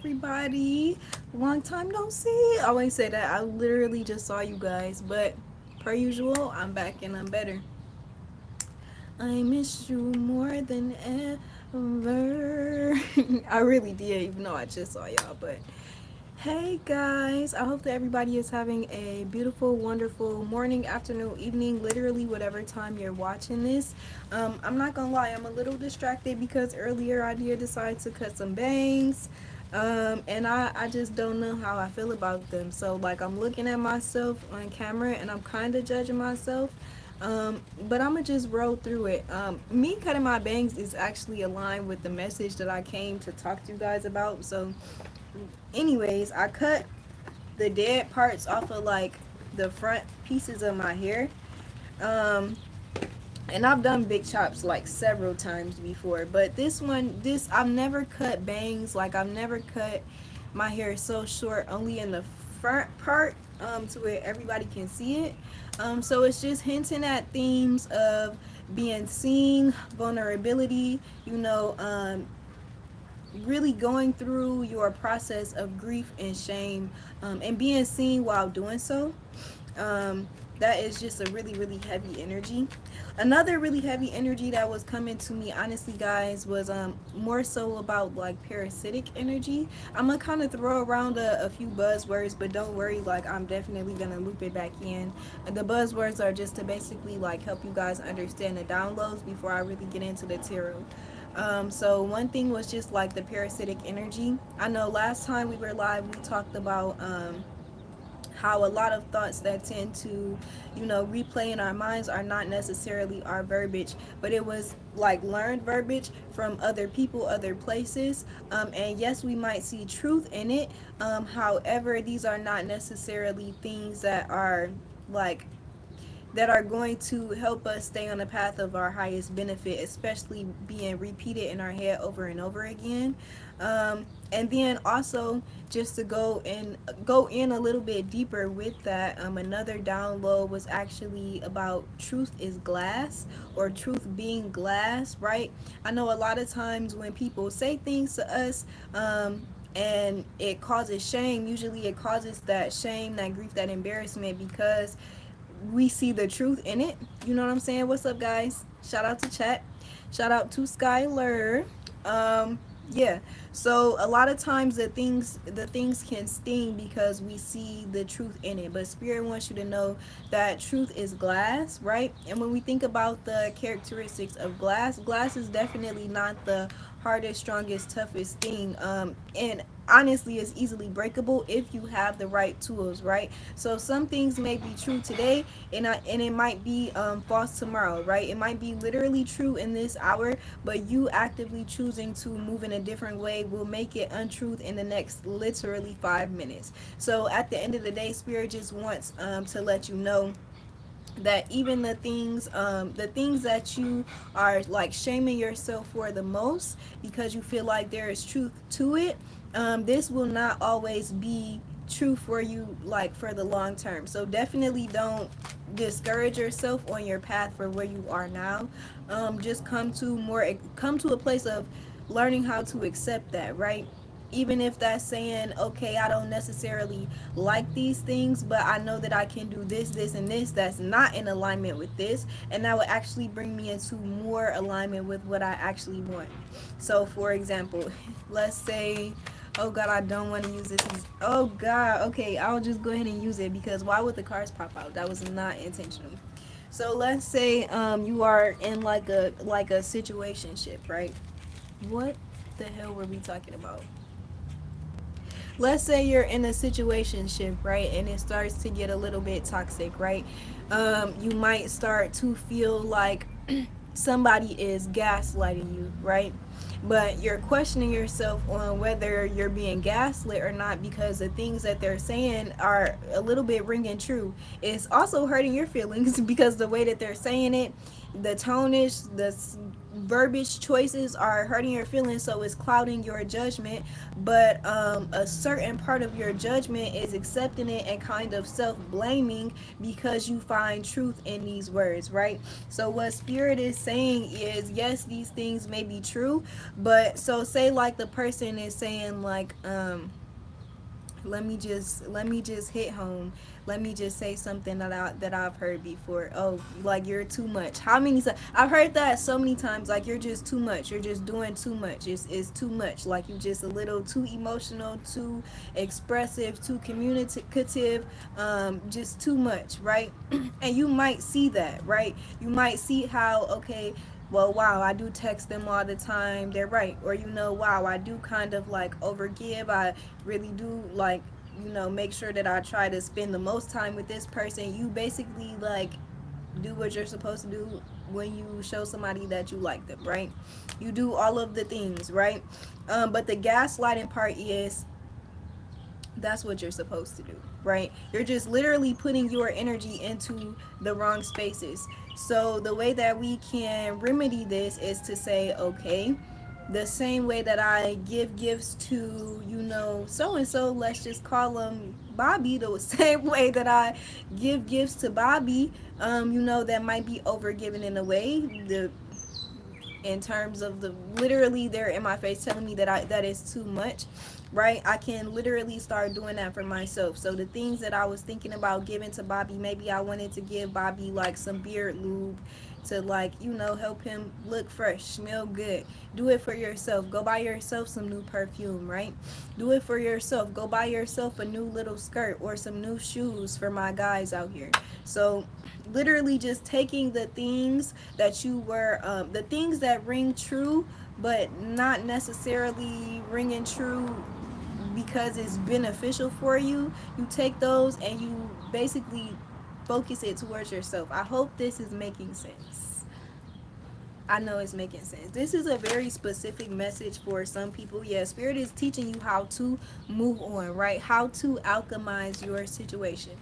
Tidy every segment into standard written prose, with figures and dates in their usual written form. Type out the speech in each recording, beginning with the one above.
Everybody, long time no see. I always say that. I literally just saw you guys, but per usual, I'm back and I'm better. I miss you more than ever. I really did, even though I just saw y'all. But hey guys, I hope that everybody is having a beautiful, wonderful morning, afternoon, evening, literally whatever time you're watching this. I'm not gonna lie, I'm a little distracted because earlier I did decide to cut some bangs. And I just don't know how I feel about them. So like I'm looking at myself on camera and I'm kind of judging myself. But I'm gonna just roll through it. Me cutting my bangs is actually aligned with the message that I came to talk to you guys about. So anyways, I cut the dead parts off of like the front pieces of my hair. Um, and I've done big chops like several times before, but this I've never cut bangs. Like I've never cut my hair so short, only in the front part, to where everybody can see it. So it's just hinting at themes of being seen, vulnerability, really going through your process of grief and shame, and being seen while doing so. um, that is just a really really heavy energy. Another really heavy energy that was coming to me, honestly guys, was more so about like parasitic energy. I'm gonna kind of throw around a few buzzwords, but don't worry, like I'm definitely gonna loop it back in. The buzzwords are just to basically like help you guys understand the downloads before I really get into the tarot. So one thing was just like the parasitic energy. I know last time we were live, we talked about how a lot of thoughts that tend to, replay in our minds are not necessarily our verbiage, but it was like learned verbiage from other people, other places. And yes, we might see truth in it. However, these are not necessarily things like that are going to help us stay on the path of our highest benefit, especially being repeated in our head over and over again. And then also just to go in a little bit deeper with that, another download was actually about truth is glass, or truth being glass, right? I know a lot of times when people say things to us, and it causes shame, usually it causes that shame, that grief, that embarrassment, because we see the truth in it. You know what I'm saying? What's up, guys? Shout out to chat. Shout out to Skylar. Um, yeah. So a lot of times the things can sting because we see the truth in it. But Spirit wants you to know that truth is glass, right? And when we think about the characteristics of glass, glass is definitely not the hardest, strongest, toughest thing. And honestly is easily breakable if you have the right tools, right? So some things may be true today, and it might be false tomorrow, right? It might be literally true in this hour, but you actively choosing to move in a different way will make it untruth in the next literally 5 minutes. So at the end of the day, Spirit just wants to let you know that even the things that you are like shaming yourself for the most because you feel like there is truth to it, this will not always be true for you, like for the long term. So definitely don't discourage yourself on your path for where you are now. Just come to a place of learning how to accept that, right? Even if that's saying, okay, I don't necessarily like these things, but I know that I can do this and this that's not in alignment with this, and that would actually bring me into more alignment with what I actually want. So for example, let's say, oh god, I don't want to use this. Oh god, okay, I'll just go ahead and use it, because why would the cards pop out? That was not intentional. So let's say you are in like a situationship, right? What the hell were we talking about? Let's say you're in a situationship, right, and it starts to get a little bit toxic, right? You might start to feel like somebody is gaslighting you, right? But you're questioning yourself on whether you're being gaslit or not, because the things that they're saying are a little bit ringing true. It's also hurting your feelings because the way that they're saying it, the tone is verbiage choices are hurting your feelings, so it's clouding your judgment. But a certain part of your judgment is accepting it and kind of self-blaming because you find truth in these words, right? So what spirit is saying is, yes, these things may be true, but so say like the person is saying like, let me just hit home. Let me just say something that I've heard before. Oh, like you're too much. How many times I've heard that so many times? Like you're just too much. You're just doing too much. It's too much. Like you just a little too emotional, too expressive, too communicative. Just too much, right? And you might see that, right? You might see how, okay, well, wow, I do text them all the time. They're right. Or, wow, I do kind of like overgive. I really do like, make sure that I try to spend the most time with this person. You basically like do what you're supposed to do when you show somebody that you like them, right? You do all of the things, right? But the gaslighting part is, that's what you're supposed to do, right? You're just literally putting your energy into the wrong spaces. So the way that we can remedy this is to say, okay, the same way that I give gifts to, so and so, let's just call them Bobby, the same way that I give gifts to Bobby, that might be overgiven in a way. The In terms of the literally they're in my face telling me that is too much, right? I can literally start doing that for myself. So the things that I was thinking about giving to Bobby, maybe I wanted to give Bobby like some beard lube to, like, help him look fresh, smell good. Do it for yourself. Go buy yourself some new perfume, right? Do it for yourself. Go buy yourself a new little skirt or some new shoes for my guys out here. So literally just taking the things that you were the things that ring true, but not necessarily ringing true because it's beneficial for you. You take those and you basically focus it towards yourself. I hope this is making sense. I know it's making sense. This is a very specific message for some people. Yeah, Spirit is teaching you how to move on, right? How to alchemize your situation,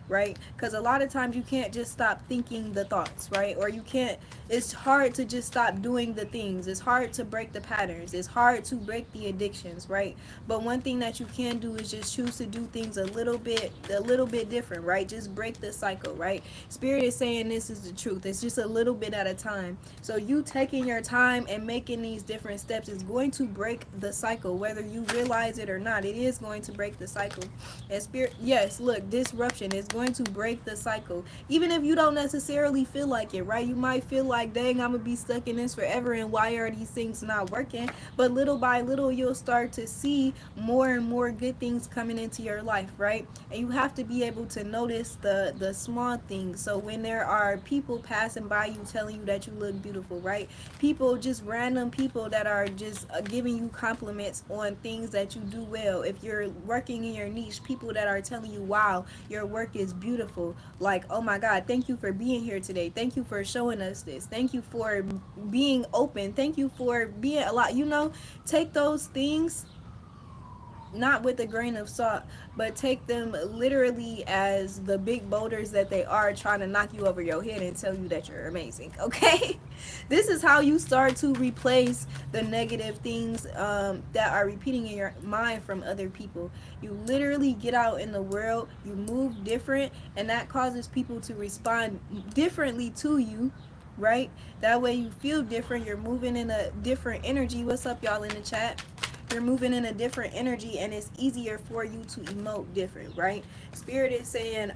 right? Because a lot of times you can't just stop thinking the thoughts, right? Or you can't, it's hard to just stop doing the things. It's hard to break the patterns. It's hard to break the addictions, right? But one thing that you can do is just choose to do things a little bit different, right? Just break the cycle, right? Spirit is saying this is the truth. It's just a little bit at a time. So you taking your time and making these different steps is going to break the cycle, whether you realize it or not. It is going to break the cycle. And Spirit, yes, look, disruption is going to break the cycle, even if you don't necessarily feel like it, right? You might feel like, dang, I'm gonna be stuck in this forever, and why are these things not working? But little by little you'll start to see more and more good things coming into your life, right? And you have to be able to notice the small things. So when there are people passing by you telling you that you look beautiful, right? People, just random people that are just giving you compliments on things that you do well. If you're working in your niche, people that are telling you, wow, your work is beautiful. Like, oh my God, thank you for being here today. Thank you for showing us this. Thank you for being open. Thank you for being a lot. Take those things not with a grain of salt, but take them literally as the big boulders that they are, trying to knock you over your head and tell you that you're amazing. Okay. This is how you start to replace the negative things that are repeating in your mind from other people. You literally get out in the world, you move different, and that causes people to respond differently to you, right? That way you feel different. You're moving in a different energy. What's up, y'all, in the chat? You're moving in a different energy, and it's easier for you to emote different, right? Spirit is saying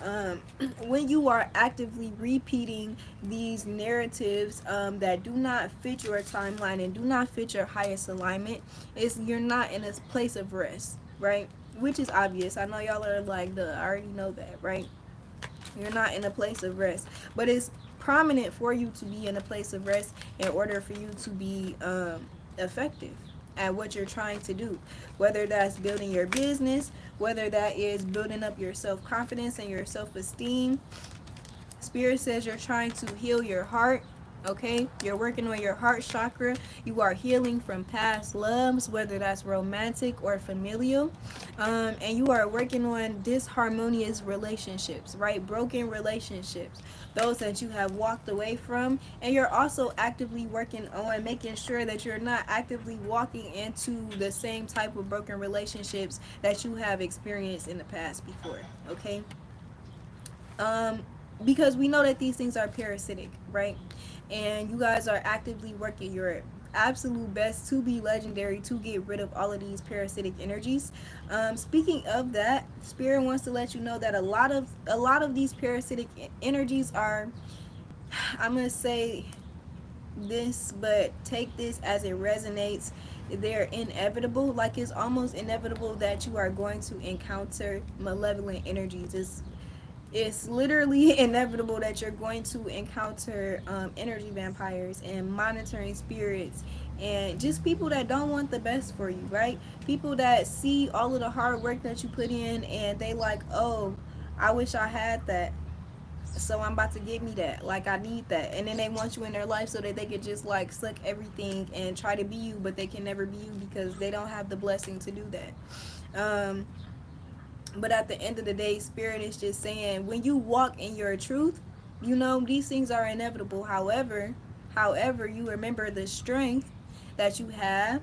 when you are actively repeating these narratives that do not fit your timeline and do not fit your highest alignment, is you're not in a place of rest, right? Which is obvious. I know y'all are like, I already know that, right? You're not in a place of rest, but it's prominent for you to be in a place of rest in order for you to be effective at what you're trying to do, whether that's building your business, whether that is building up your self-confidence and your self-esteem. Spirit says you're trying to heal your heart, Okay, you're working on your heart chakra. You are healing from past loves, whether that's romantic or familial. And you are working on disharmonious relationships, right? Broken relationships, those that you have walked away from. And you're also actively working on making sure that you're not actively walking into the same type of broken relationships that you have experienced in the past before. Okay, um, because we know that these things are parasitic, right? And you guys are actively working your absolute best to be legendary, to get rid of all of these parasitic energies. Speaking of that, Spirit wants to let you know that a lot of these parasitic energies are, I'm gonna say this, but take this as it resonates. They're inevitable. Like, it's almost inevitable that you are going to encounter malevolent energies. It's literally inevitable that you're going to encounter energy vampires and monitoring spirits and just people that don't want the best for you, right? People that see all of the hard work that you put in and they like, oh, I wish I had that, so I'm about to give me that, like I need that. And then they want you in their life so that they could just like suck everything and try to be you, but they can never be you because they don't have the blessing to do that. But at the end of the day, Spirit is just saying, when you walk in your truth, you know these things are inevitable. However, you remember the strength that you have,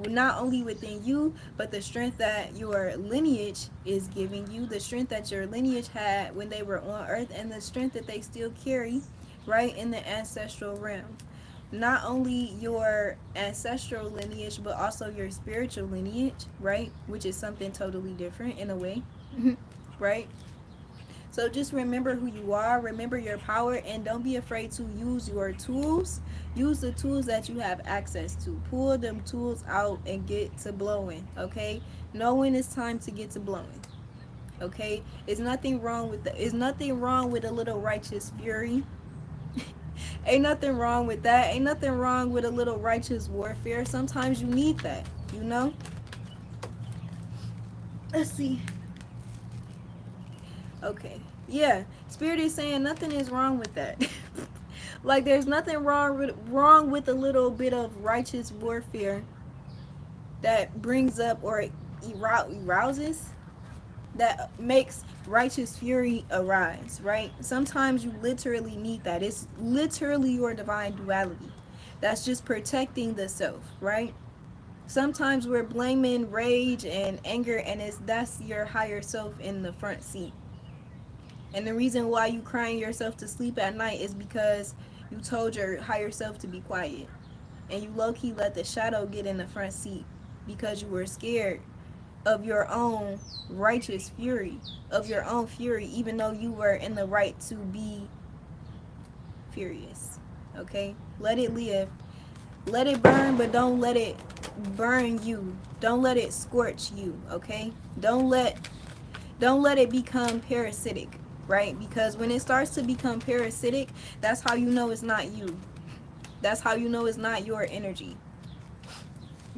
not only within you, but the strength that your lineage is giving you, the strength that your lineage had when they were on earth, and the strength that they still carry right in the ancestral realm. Not only your ancestral lineage, but also your spiritual lineage, right? Which is something totally different in a way, right? So just remember who you are, remember your power, and don't be afraid to use your tools. Use the tools that you have access to. Pull them tools out and get to blowing, okay? Know when it's time to get to blowing. Okay? It's nothing wrong with a little righteous fury. Ain't nothing wrong with that. Ain't nothing wrong with a little righteous warfare. Sometimes you need that, you know? Let's see. Okay. Yeah. Spirit is saying nothing is wrong with that. Like, there's nothing wrong with a little bit of righteous warfare that brings up or arouses, that makes righteous fury arise, right? Sometimes you literally need that. It's literally your divine duality. That's just protecting the self, right? Sometimes we're blaming rage and anger, and that's your higher self in the front seat. And the reason why you crying yourself to sleep at night is because you told your higher self to be quiet. And you low-key let the shadow get in the front seat because you were scared of your own righteous fury, of your own fury, even though you were in the right to be furious. Okay? Let it live. Let it burn, but don't let it burn you. Don't let it scorch you, okay? Don't let it become parasitic, right? Because when it starts to become parasitic, that's how you know it's not you. That's how you know it's not your energy.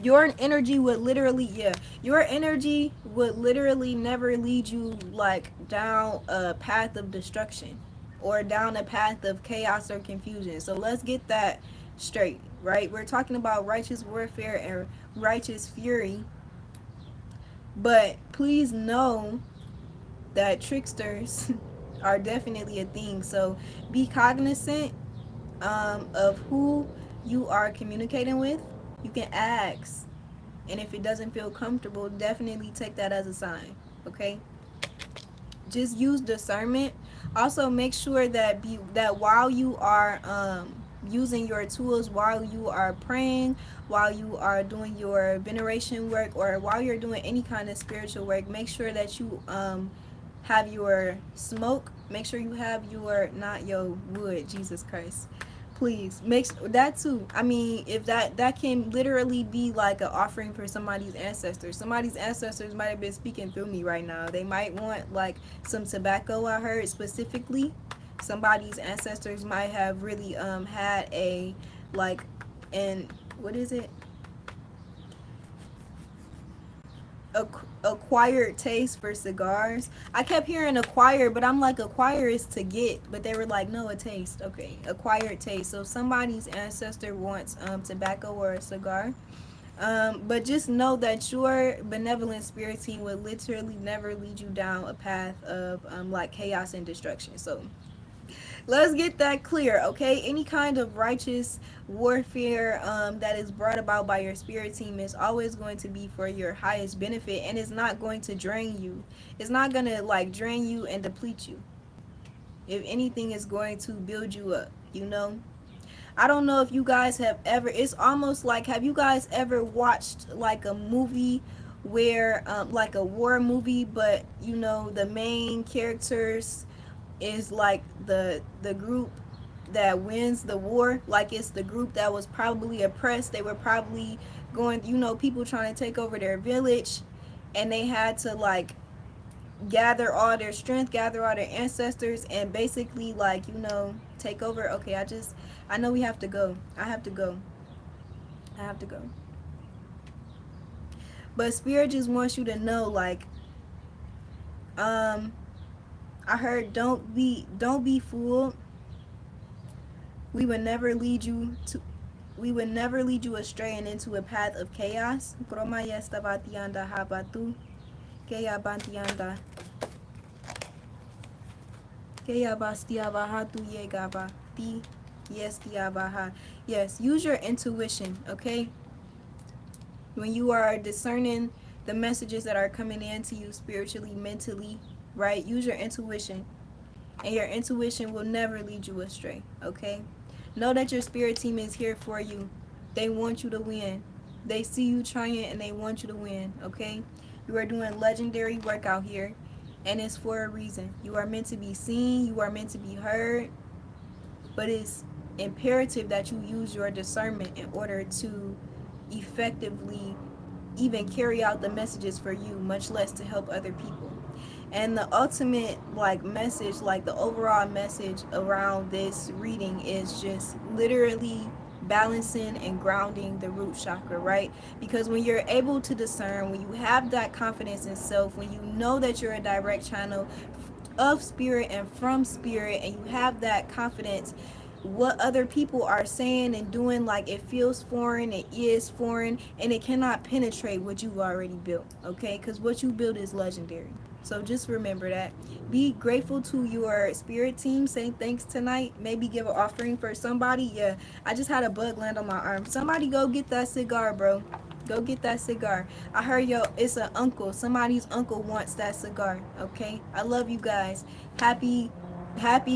Your energy would literally, yeah, your energy would literally never lead you like down a path of destruction or down a path of chaos or confusion. So let's get that straight, right? We're talking about righteous warfare and righteous fury, but please know that tricksters are definitely a thing. So be cognizant of who you are communicating with. You can ask, and if it doesn't feel comfortable, definitely take that as a sign. Okay, just use discernment. Also make sure that while you are using your tools, while you are praying, while you are doing your veneration work, or while you're doing any kind of spiritual work, make sure that you have your smoke. Make sure you have your, not your wood, Jesus Christ, please make that too. I mean, if that can literally be like an offering for somebody's ancestors might have been speaking through me right now. They might want like some tobacco. I heard specifically somebody's ancestors might have really had a, like, and what is it, acquired taste for cigars. I kept hearing acquire, but I'm like, acquire is to get, but they were like, no, a taste. Okay, acquired taste. So somebody's ancestor wants tobacco or a cigar. But just know that your benevolent spirit team would literally never lead you down a path of like chaos and destruction. So let's get that clear, okay? Any kind of righteous warfare that is brought about by your spirit team is always going to be for your highest benefit, and it's not going to drain you. It's not going to like drain you and deplete you. If anything, is going to build you up, you know? I don't know if you guys have ever, it's almost like, have you guys ever watched like a movie where, like a war movie, but you know, the main characters is like the group that wins the war, like it's the group that was probably oppressed. They were probably going, you know, people trying to take over their village, and they had to like gather all their strength, gather all their ancestors, and basically like, you know, take over. Okay, I know we have to go. I have to go. I have to go. But spirit just wants you to know, like, I heard don't be fooled. We would never lead you to we would never lead you astray and into a path of chaos. Kroma yesta batianda habatu. Keya bantianda. Keya bastia bahatu yegaba. Ti yes diabaha. Yes, use your intuition, okay? When you are discerning the messages that are coming in to you spiritually, mentally, right? Use your intuition, and your intuition will never lead you astray, okay? Know that your spirit team is here for you. They want you to win. They see you trying and they want you to win, okay? You are doing legendary work out here, and it's for a reason. You are meant to be seen, you are meant to be heard, but it's imperative that you use your discernment in order to effectively even carry out the messages for you, much less to help other people. And the ultimate like message, like the overall message around this reading is just literally balancing and grounding the root chakra, right? Because when you're able to discern, when you have that confidence in self, when you know that you're a direct channel of spirit and from spirit, and you have that confidence, what other people are saying and doing, like, it feels foreign, it is foreign, and it cannot penetrate what you've already built, okay? Because what you build is legendary. So just remember that. Be grateful to your spirit team. Say thanks tonight. Maybe give an offering for somebody. Yeah, I just had a bug land on my arm. Somebody go get that cigar, bro. Go get that cigar. I heard it's an uncle. Somebody's uncle wants that cigar. Okay. I love you guys. Happy,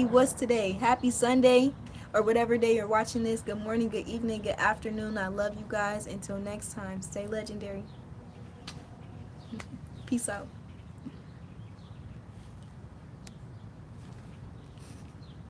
what's today? Happy Sunday, or whatever day you're watching this. Good morning, good evening, good afternoon. I love you guys. Until next time, stay legendary. Peace out.